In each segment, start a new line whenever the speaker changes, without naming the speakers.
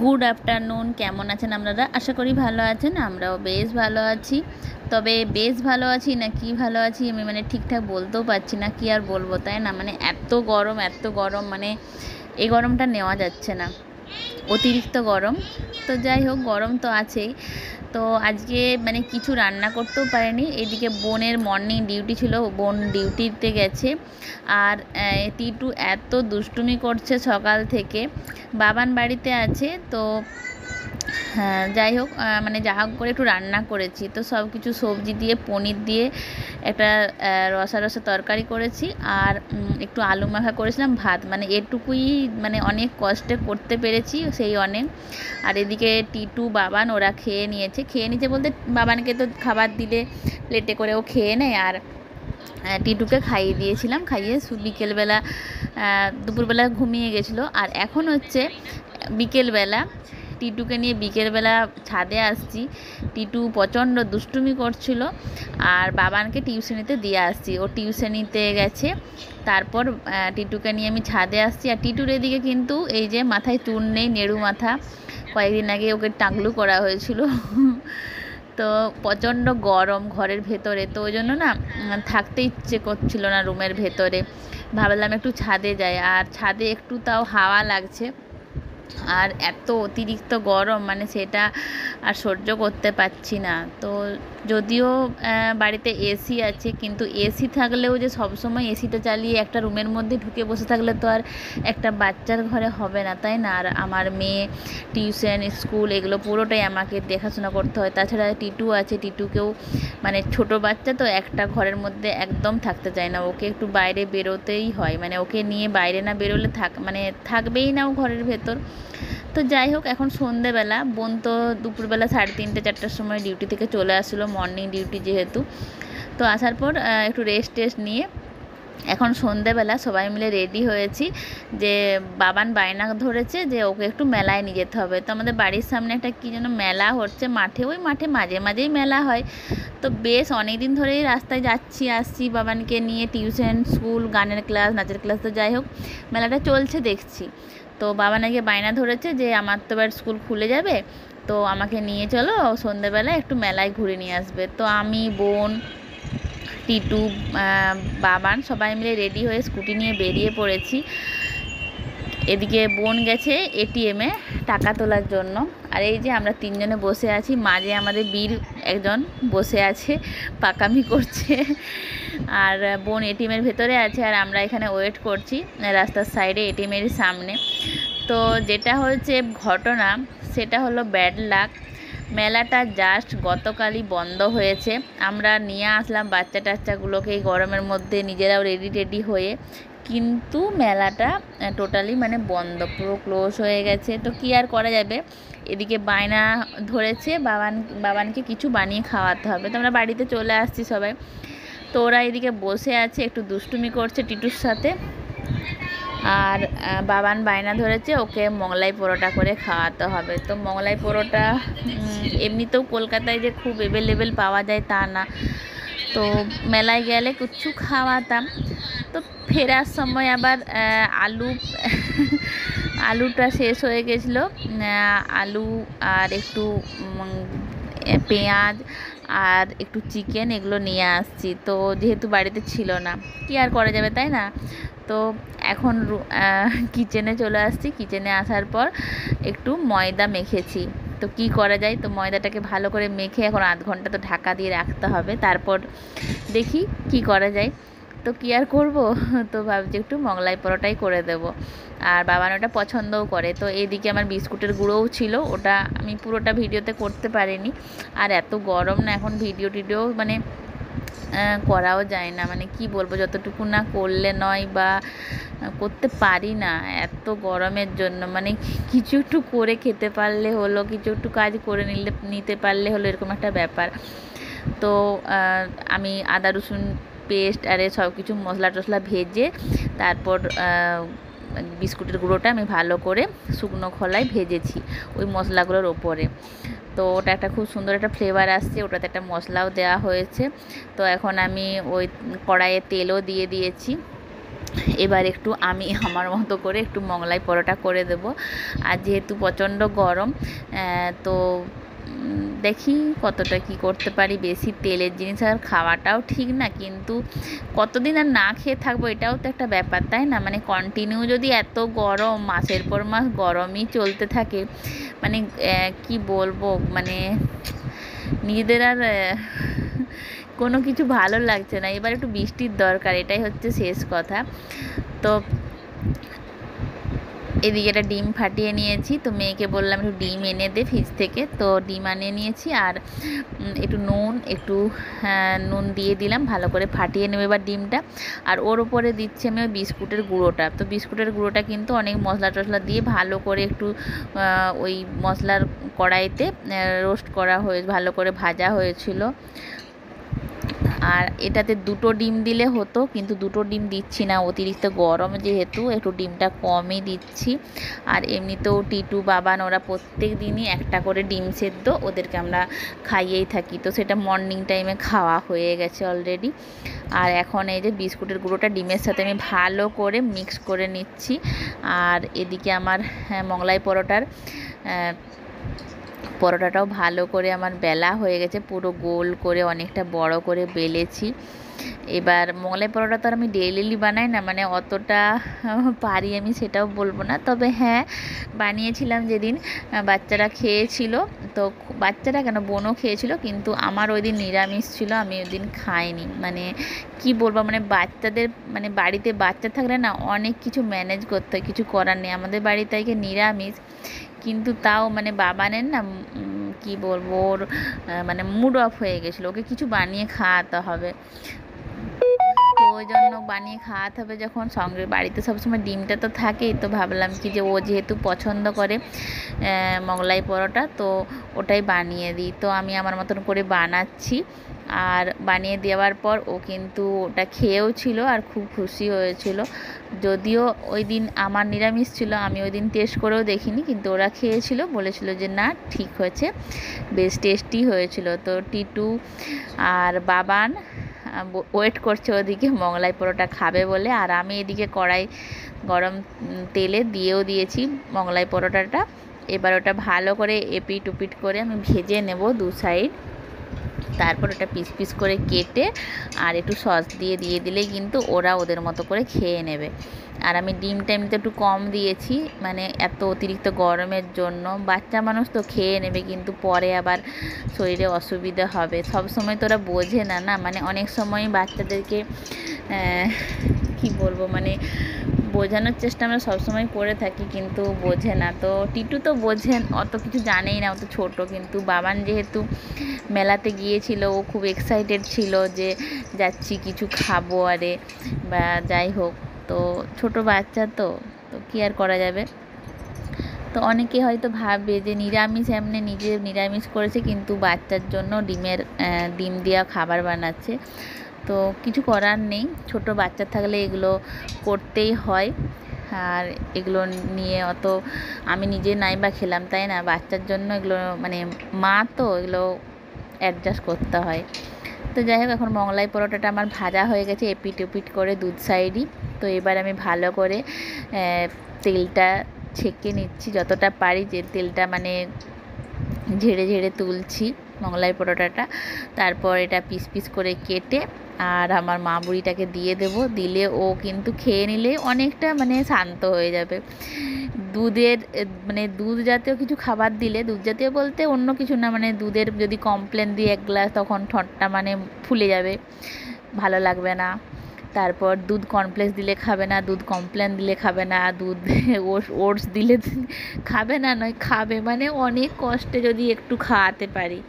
Good afternoon, কেমন আছেন আপনারা? আশা করি ভালো আছেন। আমরাও বেশ ভালো আছি। তবে বেশ ভালো আছি না কি ভালো আছি আমি ঠিকঠাক বলতেও পারছি না। কি আর বলবো, তাই না? এত গরম, এত গরম, এই গরমটা নেওয়া যাচ্ছে না, অতিরিক্ত গরম। তো যাই হোক, গরম তো আছেই। তো আজকে কিছু রান্না করতেও পারিনি। এদিকে বোনের মর্নিং ডিউটি ছিল, বোন ডিউটিতে গেছে। আর টিটু এত দুষ্টুমি করছে সকাল থেকে। বাবান বাড়িতে আছে তো। হ্যাঁ, যাই হোক, যা হোক করে একটু রান্না করেছি। তো সব কিছু সবজি দিয়ে, পনির দিয়ে একটা রসা রসা তরকারি করেছি। আর একটু আলু মাখা করেছিলাম, ভাত। এটুকুই, অনেক কষ্টে করতে পেরেছি, সেই অনেক। আর এদিকে টিটু, বাবান ওরা খেয়ে নিয়েছে বলতে বাবানকে তো খাবার দিলে প্লেটে করে ও খেয়ে নেয়। আর টিটুকে খাইয়ে দিয়েছিলাম, খাইয়ে বিকেলবেলা, দুপুরবেলা ঘুমিয়ে গেছিলো। আর এখন হচ্ছে বিকেলবেলা, টিটুকে নিয়ে বিকেলবেলা ছাদে আসছি। টিটু প্রচণ্ড দুষ্টুমি করছিল। আর বাবানকে টিউশনিতে দিয়ে আসছি, ও টিউশনিতে গেছে। তারপর টিটুকে নিয়ে আমি ছাদে আসছি। আর টিটুর এদিকে কিন্তু এই যে মাথায় চুল নেই, নেড়ু মাথা। কয়েকদিন আগে ওকে টাকলু করা হয়েছিল। তো প্রচণ্ড গরম ঘরের ভেতরে, তো ওই জন্য না থাকতে ইচ্ছে করছিল না রুমের ভেতরে। ভাবলাম একটু ছাদে যাই, আর ছাদে একটু তাও হাওয়া লাগছে। আর এত অতিরিক্ত গরম, সেটা আর সহ্য করতে পারছি না। তো যদিও বাড়িতে এসি আছে, কিন্তু এসি থাকলেও যে সবসময় এসিটা চালিয়ে একটা রুমের মধ্যে ঢুকে বসে থাকলে তো আর একটা বাচ্চার ঘরে হবে না, তাই না? আর আমার মেয়ে টিউশন, স্কুল, এগুলো পুরোটাই আমাকে দেখাশোনা করতে হয়। তাছাড়া টিটু আছে, টিটুকেও ছোট বাচ্চা তো, একটা ঘরের মধ্যে একদম থাকতে চায় না, ওকে একটু বাইরে বেরোতেই হয়। ওকে নিয়ে বাইরে না বেরোলে থাকবেই না ও ঘরের ভেতর। তো যাই হোক, এখন সন্ধেবেলা, বোন তো দুপুরবেলা 3:30-4টার সময় ডিউটি থেকে চলে আসছিলো, মর্নিং ডিউটি যেহেতু। তো আসার পর একটু রেস্ট নিয়ে এখন সন্ধেবেলা সবাই মিলে রেডি হয়েছি, যে বাবান বায়না ধরেছে যে ওকে একটু মেলায় নিয়ে যেতে হবে। তো আমাদের বাড়ির সামনে একটা কী যেন মেলা হচ্ছে, মাঠে, ওই মাঠে মাঝে মাঝেই মেলা হয়। তো বেশ অনেক দিন ধরেই রাস্তায় যাচ্ছি আসছি বাবানকে নিয়ে, টিউশন, স্কুল, গানের ক্লাস, নাচের ক্লাস। তো যাই হোক, মেলাটা চলছে দেখছি। তো বাবা নাকি বায়না ধরেছে যে আমার তো এবার স্কুল খুলে যাবে, তো আমাকে নিয়ে চলো সন্ধেবেলায় একটু মেলায় ঘুরে নিয়ে আসবে। তো আমি, বোন, টিটু, বাবান সবাই মিলে রেডি হয়ে স্কুটি নিয়ে বেরিয়ে পড়েছি। এদিকে বোন গেছে এটিএমে টাকা তোলার জন্য। আর এই যে আমরা তিনজনে বসে আছি, মাঝে আমাদের বীর একজন বসে আছে, পাকামি করছে। আর বোন এটিএমের ভেতরে আছে, আর আমরা এখানে ওয়েট করছি রাস্তার সাইডে, এটিএমের সামনে। তো যেটা হচ্ছে ঘটনা, সেটা হলো ব্যাড লাক। মেলাটা জাস্ট গতকালই বন্ধ হয়েছে। আমরা নিয়ে আসলাম বাচ্চা টাচ্চাগুলোকে এই গরমের মধ্যে, নিজেরাও রেডি হয়ে, কিন্তু মেলাটা টোটালি বন্ধ, পুরো ক্লোজ হয়ে গেছে। তো কী আর করা যাবে, এদিকে বায়না ধরেছে বাবানকে কিছু বানিয়ে খাওয়াতে হবে। তো আমরা বাড়িতে চলে আসছি সবাই। তো ওরা এদিকে বসে আছে, একটু দুষ্টুমি করছে টিটুর সাথে। আর বাবান বায়না ধরেছে ওকে মোগলাই পরোটা করে খাওয়াতে হবে। তো মোগলাই পরোটা এমনিতেও কলকাতায় যে খুব অ্যাভেলেবেল পাওয়া যায় তা না, তো মেলায় গেলে কিছু খাওয়াতাম। তো ফেরার সময় আবার আলুটা শেষ হয়ে গেছিলো। আলু আর একটু পেঁয়াজ আর একটু চিকেন, এগুলো নিয়ে আসছি। তো যেহেতু বাড়িতে ছিল না, কি আর করা যাবে, তাই না? তো এখন কিচেনে চলে আসছি। কিচেনে আসার পর একটু ময়দা মেখেছি। তো কি করা যায়, তো ময়দাটাকে ভালো করে মেখে এখন আধ ঘন্টা তো ঢাকা দিয়ে রাখতে হবে, তারপর দেখি কি করা যায়। তো কী আর করবো, তো ভাবছি একটু মোগলাই পরোটাই করে দেব। আর বাবান ওটা পছন্দও করে। তো এইদিকে আমার বিস্কুটের গুঁড়োও ছিল, ওটা আমি পুরোটা ভিডিওতে করতে পারিনি। আর এত গরম না, এখন ভিডিও টিডিও করাও যায় না, কি বলবো, যতটুকু না করলে নয়, বা করতে পারি না এত গরমের জন্য। কিছু একটু করে খেতে পারলে হলো, কিছু একটু কাজ করে নিতে পারলে হলো, এরকম একটা ব্যাপার। তো আমি আদা রসুন পেস্ট আর সব কিছু মশলা টশলা ভেজে, তারপর বিস্কুটের গুঁড়োটা আমি ভালো করে শুকনো খোলায় ভেজেছি ওই মশলাগুলোর ওপরে। তো ওটা একটা খুব সুন্দর একটা ফ্লেভার আসছে, ওটাতে একটা মশলাও দেওয়া হয়েছে। তো এখন আমি ওই কড়াইয়ে তেলও দিয়ে দিয়েছি। এবার একটু আমি আমার মতো করে একটু মোগলাই পরোটা করে দেব। আর যেহেতু প্রচণ্ড গরম, তো দেখি কতটা কি করতে পারি। বেশি তেলের জিনিস আর খাওয়াটাও ঠিক না, কিন্তু কতদিন আর না খেয়ে থাকবো এটাও তো একটা ব্যাপার, তাই না? মানে কন্টিনিউ যদি এত গরম মাসের পর মাস গরমই চলতে থাকে, মানে কি বলবো, মানে নিজেদের আর কোনো কিছু ভালো লাগছে না। এবার একটু বৃষ্টির দরকার, এটাই হচ্ছে শেষ কথা। তো এদিকে একটা ডিম ফাটিয়ে নিয়েছি, তো মেয়েকে বললাম একটু ডিম এনে দে ফ্রিজ থেকে, তো ডিম আনিয়ে নিয়েছি। আর একটু নুন দিয়ে দিলাম, ভালো করে ফাটিয়ে নেবে এবার ডিমটা। আর ওর উপরে দিচ্ছি আমি ওই বিস্কুটের গুঁড়োটা। তো বিস্কুটের গুঁড়োটা কিন্তু অনেক মশলা টশলা দিয়ে ভালো করে একটু ওই মশলার কড়াইতে রোস্ট করা হয়ে ভালো করে ভাজা হয়েছিল। আর এটাতে 2টো ডিম দিলে হতো, কিন্তু 2টো ডিম দিচ্ছি না, অতিরিক্ত গরম যেহেতু একটু ডিমটা কমই দিচ্ছি। আর এমনিতেও টিটু বাবান ওরা প্রত্যেক দিনই একটা করে ডিম সেদ্ধ ওদেরকে আমরা খাইয়েই থাকি, তো সেটা মর্নিং টাইমে খাওয়া হয়ে গেছে অলরেডি। আর এখন এই যে বিস্কুটের গুঁড়োটা ডিমের সাথে আমি ভালো করে মিক্স করে নিচ্ছি। আর এদিকে আমার মোগলাই পরোটাটাও ভালো করে আমার বেলা হয়ে গেছে, পুরো গোল করে অনেকটা বড় করে বেলেছি। এবার মোগলাই পরোটা তো আর আমি ডেইলি বানাই না, মানে অতটা পারি আমি সেটাও বলবো না, তবে হ্যাঁ বানিয়েছিলাম যেদিন বাচ্চারা খেয়েছিল। তো বাচ্চারা কেন, বোনও খেয়েছিল, কিন্তু আমার ওই দিন নিরামিষ ছিল, আমি ওই দিন খাইনি। মানে কি বলবো, মানে বাচ্চাদের, মানে বাড়িতে বাচ্চা থাকলে না অনেক কিছু ম্যানেজ করতে হয়, কিছু করার নেই। আমাদের বাড়িতে নিরামিষ, কিন্তু তাও মানে বাবানের না কি বলবো, ওর মানে মুড অফ হয়ে গেছিলো, ওকে কিছু বানিয়ে খাওয়াতে হবে। তো ওই জন্য বানিয়ে খাওয়াতে হবে যখন, সঙ্গে বাড়িতে সবসময় ডিমটা তো থাকেই। তো ভাবলাম কি যে ও যেহেতু পছন্দ করে মোগলাই পরোটা, তো ওটাই বানিয়ে দিই। তো আমি আমার মতন করে বানাচ্ছি, আর বানিয়ে দেওয়ার পর ও কিন্তু ওটা খেয়েও ছিল আর খুব খুশি হয়েছিল। যদিও ওই দিন আমার নিরামিষ ছিল, আমি ওই দিন টেস্ট করেও দেখিনি, কিন্তু ওরা খেয়েছিল, বলেছিল যে না ঠিক হয়েছে, বেশ টেস্টি হয়েছিল। তো টিটু আর বাবান ওয়েট করছে ওদিকে মোগলাই পরোটা খাবে বলে, আর আমি এদিকে কড়াই গরম তেলে দিয়েও দিয়েছি মোগলাই পরোটাটা। এবার ওটা ভালো করে এপিট উপিট করে আমি ভেজে নেব 2 সাইড। তারপর ওটা পিস পিস করে কেটে আর একটু সস দিয়ে দিলেই কিন্তু ওরা ওদের মতো করে খেয়ে নেবে। আর আমি ডিমটা এমনিতে একটু কম দিয়েছি, মানে এত অতিরিক্ত গরমের জন্য। বাচ্চা মানুষ তো খেয়ে নেবে, কিন্তু পরে আবার শরীরে অসুবিধা হবে। সব সময় তো ওরা বোঝে না, না মানে অনেক সময় বাচ্চাদেরকে কি বলবো, মানে বোঝানোর চেষ্টা আমরা সবসময় করে থাকি, কিন্তু বোঝে না। তো টিটু তো বোঝেন, অত কিছু জানেই না, অত ছোট। কিন্তু বাবান যেহেতু মেলাতে গিয়েছিল, ও খুব এক্সাইটেড ছিল যে যাচ্ছি কিছু খাবো আরে, বা যাই হোক। তো ছোট বাচ্চা তো তো কী আর করা যাবে। তো অনেকে হয়তো ভাববে যে নিরামিষ এমনি নিজে নিরামিষ করেছে, কিন্তু বাচ্চার জন্য ডিম দেওয়া খাবার বানাচ্ছে। তো কিছু করার নেই, ছোট বাচ্চা থাকলে এগুলো করতেই হয়। আর এগুলো নিয়ে অত আমি নিজে নাই বা খেলাম, তাই না? বাচ্চার জন্য এগুলো মানে মা তো এগুলো অ্যাডজাস্ট করতে হয়। তো যাই হোক, এখন মোগলাই পরোটাটা আমার ভাজা হয়ে গেছে এপিট ওপিট করে 2 সাইডই। তো এবার আমি ভালো করে তেলটা ছেঁকে নিচ্ছি যতটা পারি, যে তেলটা মানে ঝেড়ে ঝেড়ে তুলছি মোগলাই পরোটাটা। তারপর এটা পিস পিস করে কেটে আর আমার মা বুড়িটাকে দিয়ে দেব, দিলে ও কিন্তু খেয়ে নিলে অনেকটা মানে শান্ত হয়ে যাবে। মানে দুধ জাতীয় কিছু খাবার দিলে, দুধ জাতীয় বলতে অন্য কিছু না, মানে দুধের যদি কমপ্লেন দিই 1 গ্লাস, তখন ঠোঁটটা মানে ফুলে যাবে, ভালো লাগবে না। তারপর দুধ কর্নফ্লেক্স দিলে খাবে না, দুধ কমপ্লেন দিলে খাবে না, দুধ ওটস দিলে খাবে না, নয় খাবে, মানে অনেক কষ্টে যদি একটু খাওয়াতে পারি,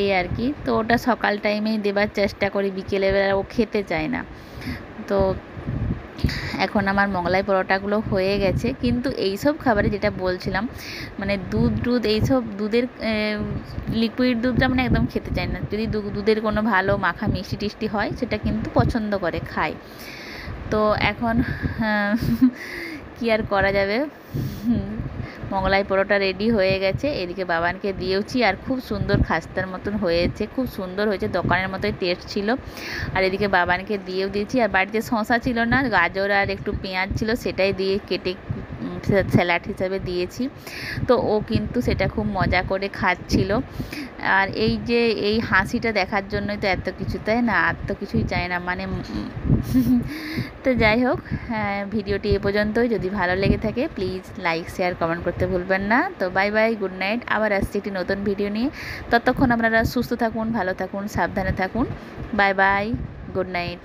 এই আর কি। তো ওটা সকাল টাইমেই দেবার চেষ্টা করি, বিকেলবেলা ও খেতে চায় না। তো এখন আমার মোগলাই পরোটাগুলো হয়ে গেছে, কিন্তু এইসব খাবারে যেটা বলছিলাম, মানে দুধ এইসব দুধের লিকুইড দুধটা মানে একদম খেতে চায় না। যদি দুধের কোনো ভালো মাখা মিষ্টি টিষ্টি হয়, সেটা কিন্তু পছন্দ করে, খায়। তো এখন কী আর করা যাবে, মোগলাই পরোটা রেডি হয়ে গেছে, এদিকে বাবানকে দিয়েওছি। আর খুব সুন্দর খাস্তার মতন হয়েছে, খুব সুন্দর হয়েছে, দোকানের মতোই টেস্ট ছিল। আর এদিকে বাবানকে দিয়েও দিয়েছি। আর বাড়িতে শসা ছিল না, গাজর আর একটু পেঁয়াজ ছিল, সেটাই দিয়ে কেটে স্যালাড হিসাবে দিয়েছি। তো ও কিন্তু সেটা খুব মজা করে খাচ্ছিল। আর এই যে এই হাসিটা দেখার জন্যই তো এত কিছু, তাই না? আর তো কিছুই চাই না মানে তো যাই হোক, ভিডিওটি এ পর্যন্তই। যদি ভালো লেগে থাকে প্লিজ লাইক শেয়ার কমেন্ট করতে ভুলবেন না। তো বাই বাই, গুড নাইট। আবার আসছি একটি নতুন ভিডিও নিয়ে। ততক্ষণ আপনারা সুস্থ থাকুন, ভালো থাকুন, সাবধানে থাকুন। Bye bye, good night.